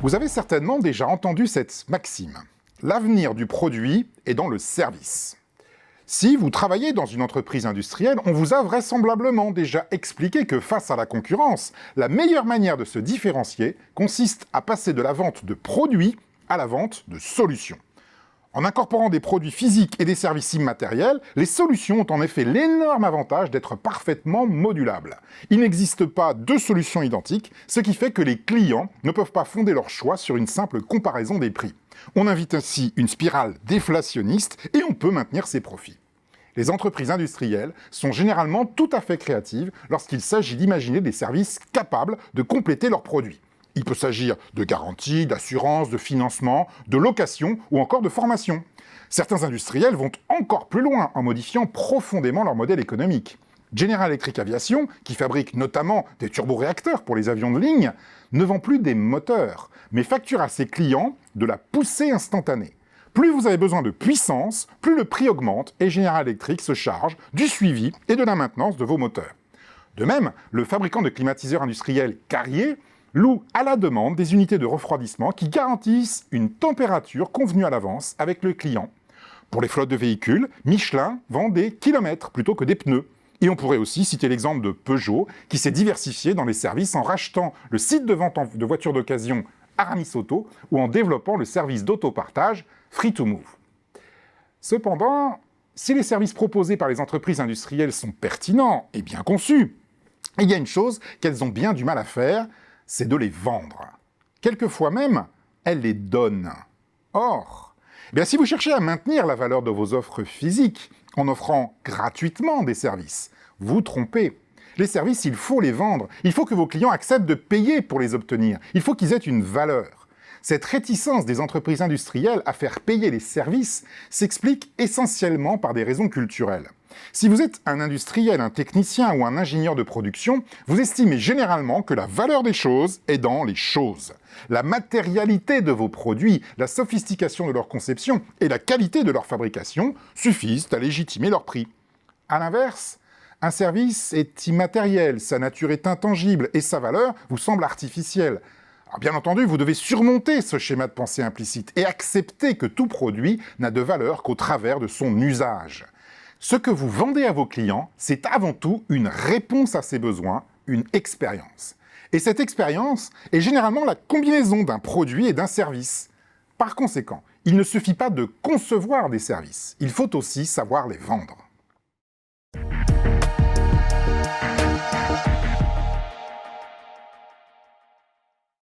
Vous avez certainement déjà entendu cette maxime. L'avenir du produit est dans le service. Si vous travaillez dans une entreprise industrielle, on vous a vraisemblablement déjà expliqué que face à la concurrence, la meilleure manière de se différencier consiste à passer de la vente de produits à la vente de solutions. En incorporant des produits physiques et des services immatériels, les solutions ont en effet l'énorme avantage d'être parfaitement modulables. Il n'existe pas deux solutions identiques, ce qui fait que les clients ne peuvent pas fonder leur choix sur une simple comparaison des prix. On invite ainsi une spirale déflationniste et on peut maintenir ses profits. Les entreprises industrielles sont généralement tout à fait créatives lorsqu'il s'agit d'imaginer des services capables de compléter leurs produits. Il peut s'agir de garantie, d'assurance, de financement, de location ou encore de formation. Certains industriels vont encore plus loin en modifiant profondément leur modèle économique. General Electric Aviation, qui fabrique notamment des turboréacteurs pour les avions de ligne, ne vend plus des moteurs, mais facture à ses clients de la poussée instantanée. Plus vous avez besoin de puissance, plus le prix augmente et General Electric se charge du suivi et de la maintenance de vos moteurs. De même, le fabricant de climatiseurs industriels Carrier loue à la demande des unités de refroidissement qui garantissent une température convenue à l'avance avec le client. Pour les flottes de véhicules, Michelin vend des kilomètres plutôt que des pneus. Et on pourrait aussi citer l'exemple de Peugeot, qui s'est diversifié dans les services en rachetant le site de vente de voitures d'occasion Aramis Auto ou en développant le service d'autopartage Free2Move. Cependant, si les services proposés par les entreprises industrielles sont pertinents et bien conçus, il y a une chose qu'elles ont bien du mal à faire, c'est de les vendre. Quelquefois même, elles les donnent. Or, si vous cherchez à maintenir la valeur de vos offres physiques en offrant gratuitement des services, vous vous trompez. Les services, il faut les vendre. Il faut que vos clients acceptent de payer pour les obtenir. Il faut qu'ils aient une valeur. Cette réticence des entreprises industrielles à faire payer les services s'explique essentiellement par des raisons culturelles. Si vous êtes un industriel, un technicien ou un ingénieur de production, vous estimez généralement que la valeur des choses est dans les choses. La matérialité de vos produits, la sophistication de leur conception et la qualité de leur fabrication suffisent à légitimer leur prix. À l'inverse, un service est immatériel, sa nature est intangible et sa valeur vous semble artificielle. Alors bien entendu, vous devez surmonter ce schéma de pensée implicite et accepter que tout produit n'a de valeur qu'au travers de son usage. Ce que vous vendez à vos clients, c'est avant tout une réponse à ses besoins, une expérience. Et cette expérience est généralement la combinaison d'un produit et d'un service. Par conséquent, il ne suffit pas de concevoir des services, il faut aussi savoir les vendre.